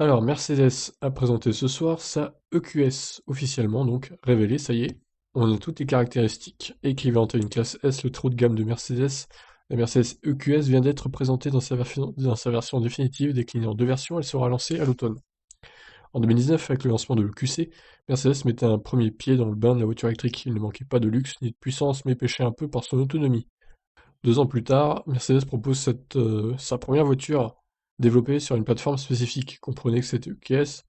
Alors, Mercedes a présenté ce soir sa EQS, officiellement donc révélée, ça y est. On a toutes les caractéristiques. Équivalente à une classe S, le trop de gamme de Mercedes, la Mercedes EQS vient d'être présentée dans sa version définitive, déclinée en deux versions, elle sera lancée à l'automne. En 2019, avec le lancement de l'EQC, Mercedes mettait un premier pied dans le bain de la voiture électrique. Il ne manquait pas de luxe ni de puissance, mais pêchait un peu par son autonomie. 2 ans plus tard, Mercedes propose sa première voiture développée sur une plateforme spécifique. Comprenez que cette EQS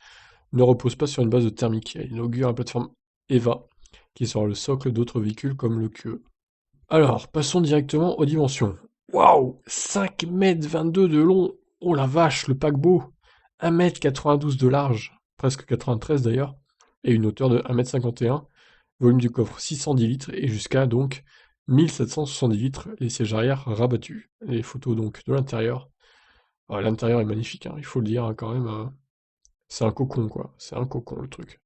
ne repose pas sur une base de thermique. Elle inaugure la plateforme EVA, qui sera le socle d'autres véhicules comme le QE. Alors, passons directement aux dimensions. Waouh! 5,22 m de long! Oh la vache, le paquebot! 1,92 m de large, presque 93 d'ailleurs, et une hauteur de 1,51 m. Volume du coffre 610 litres et jusqu'à donc 1770 litres, les sièges arrière rabattus. Les photos donc de l'intérieur. L'intérieur est magnifique, hein, il faut le dire hein, quand même. C'est un cocon quoi, c'est un cocon le truc.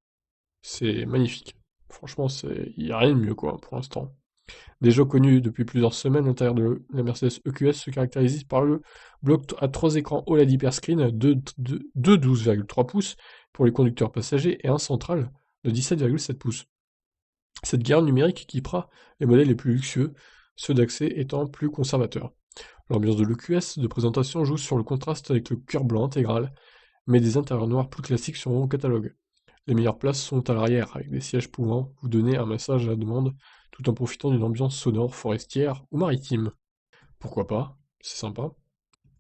C'est magnifique. Franchement, il n'y a rien de mieux quoi pour l'instant. Déjà connu depuis plusieurs semaines, l'intérieur de la Mercedes EQS se caractérise par le bloc à 3 écrans OLED Hyperscreen de 12,3 pouces pour les conducteurs passagers et un central de 17,7 pouces. Cette guerre numérique équipera les modèles les plus luxueux, ceux d'accès étant plus conservateurs. L'ambiance de l'EQS de présentation joue sur le contraste avec le cuir blanc intégral, mais des intérieurs noirs plus classiques seront au catalogue. Les meilleures places sont à l'arrière, avec des sièges pouvant vous donner un massage à la demande, tout en profitant d'une ambiance sonore, forestière ou maritime. Pourquoi pas? C'est sympa.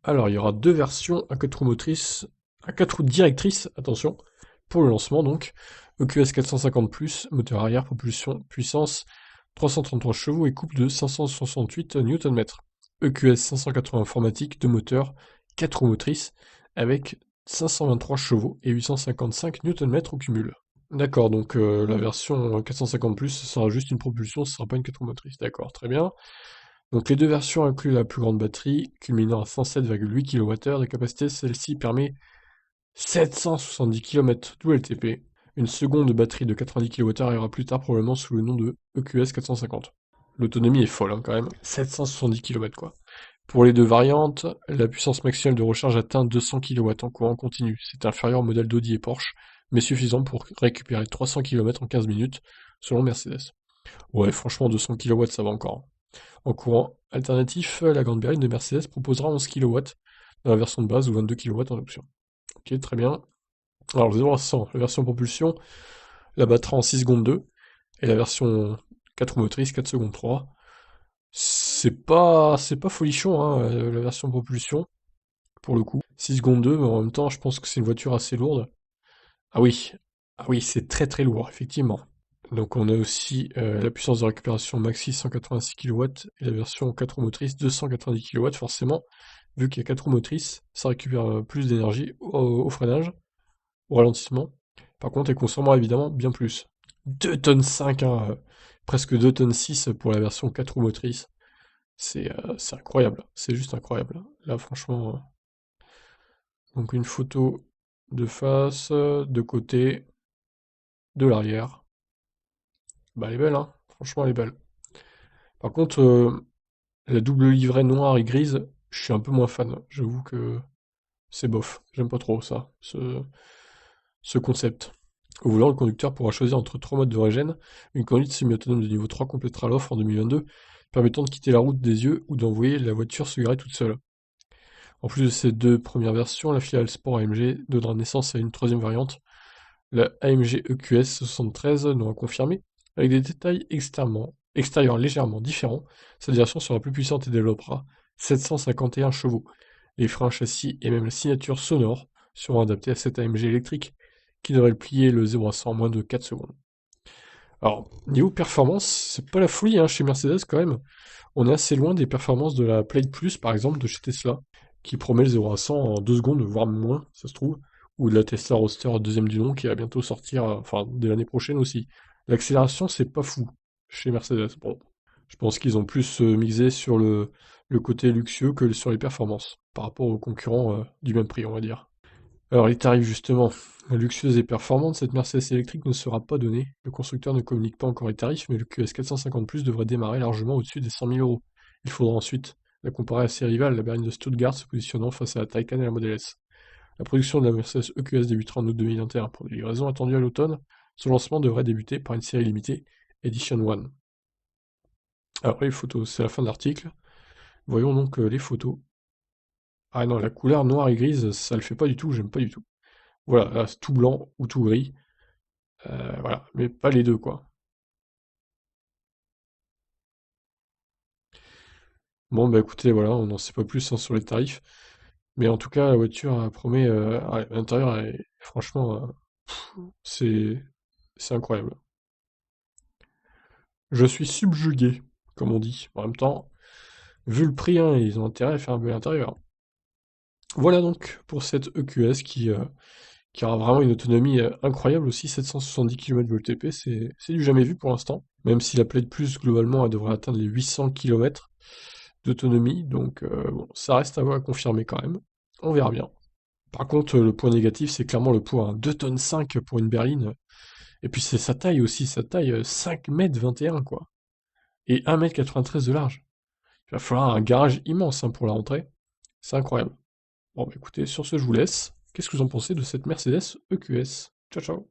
Alors, il y aura deux versions à 4 roues motrices, à 4 roues directrices, attention, pour le lancement donc. EQS 450+, moteur arrière, propulsion, puissance 333 chevaux et couple de 568 Nm. EQS 580 informatique, deux moteurs, 4 roues motrices, avec 523 chevaux et 855 Nm au cumul. D'accord, donc la version 450+, ce sera juste une propulsion, ce sera pas une 4 roues motrices. D'accord, très bien. Donc les deux versions incluent la plus grande batterie, culminant à 107,8 kWh de capacité. Celle-ci permet 770 km d'WLTP. Une seconde batterie de 90 kWh arrivera plus tard probablement sous le nom de EQS 450. L'autonomie est folle hein, quand même, 770 km quoi. Pour les deux variantes, la puissance maximale de recharge atteint 200 kW en courant continu. C'est inférieur au modèle d'Audi et Porsche, mais suffisant pour récupérer 300 km en 15 minutes, selon Mercedes. Ouais, franchement, 200 kW, ça va encore. En courant alternatif, la grande berline de Mercedes proposera 11 kW dans la version de base ou 22 kW en option. Ok, très bien. Alors, le 0 à 100, la version propulsion, la battra en 6 secondes 2, et la version 4 motrices, 4 secondes 3. C'est pas folichon, hein, la version propulsion, pour le coup. 6 secondes 2, mais en même temps, je pense que c'est une voiture assez lourde. Ah oui, ah oui, c'est très très lourd, effectivement. Donc on a aussi la puissance de récupération maxi 186 kW et la version 4 roues motrices 290 kW forcément, vu qu'il y a 4 roues motrices, ça récupère plus d'énergie au freinage, au ralentissement. Par contre, elle consommera évidemment bien plus. 2 tonnes 5, hein, presque 2 tonnes 6 pour la version 4 roues motrices. C'est incroyable, c'est juste incroyable. Là franchement, donc une photo de face, de côté, de l'arrière. Bah elle est belle, hein, franchement elle est belle. Par contre, la double livrée noire et grise, je suis un peu moins fan. J'avoue que c'est bof. J'aime pas trop ça, ce concept. Au volant, le conducteur pourra choisir entre trois modes de régène. Une conduite semi-autonome de niveau 3 complétera l'offre en 2022, permettant de quitter la route des yeux ou d'envoyer la voiture se garer toute seule. En plus de ces deux premières versions, la filiale Sport AMG donnera naissance à une troisième variante, la AMG EQS 73, non à confirmer, avec des détails extérieurs légèrement différents. Cette version sera plus puissante et développera 751 chevaux. Les freins, châssis et même la signature sonore seront adaptés à cette AMG électrique, qui devrait plier le 0 à 100 en moins de 4 secondes. Alors, niveau performance, c'est pas la folie hein, chez Mercedes quand même. On est assez loin des performances de la Plate Plus, par exemple, de chez Tesla, qui promet le 0 à 100 en 2 secondes, voire moins, ça se trouve, ou de la Tesla Roadster deuxième du nom, qui va bientôt sortir, enfin, dès l'année prochaine aussi. L'accélération, c'est pas fou chez Mercedes. Bon, je pense qu'ils ont plus misé sur le côté luxueux que sur les performances, par rapport aux concurrents du même prix, on va dire. Alors les tarifs justement, luxueuse et performante, cette Mercedes électrique ne sera pas donnée. Le constructeur ne communique pas encore les tarifs, mais le QS 450 Plus devrait démarrer largement au-dessus des 100 000 euros. Il faudra ensuite la comparer à ses rivales, la berline de Stuttgart se positionnant face à la Taycan et la Model S. La production de la Mercedes EQS débutera en août 2021 pour des livraisons attendues à l'automne. Son lancement devrait débuter par une série limitée Edition 1. Alors les photos, c'est la fin de l'article. Voyons donc les photos. Ah non, la couleur noire et grise, ça le fait pas du tout, j'aime pas du tout. Voilà, là, c'est tout blanc ou tout gris. Voilà, mais pas les deux, quoi. Bon, bah écoutez, voilà, on n'en sait pas plus hein, sur les tarifs. Mais en tout cas, la voiture promet... l'intérieur, franchement, c'est c'est incroyable. Je suis subjugué, comme on dit. En même temps, vu le prix, hein, ils ont intérêt à faire un bel intérieur. Voilà donc pour cette EQS qui aura vraiment une autonomie incroyable aussi, 770 km VTP, c'est du jamais vu pour l'instant. Même si la Plaid Plus, globalement, elle devrait atteindre les 800 km d'autonomie, donc bon, ça reste à confirmer quand même. On verra bien. Par contre, le point négatif, c'est clairement le poids, hein. 2 tonnes 5 pour une berline. Et puis c'est sa taille aussi, sa taille 5 mètres 21 quoi. Et 1 mètre 93 de large. Il va falloir un garage immense hein, pour la rentrée. C'est incroyable. Bon bah écoutez, sur ce je vous laisse. Qu'est-ce que vous en pensez de cette Mercedes EQS? Ciao ciao.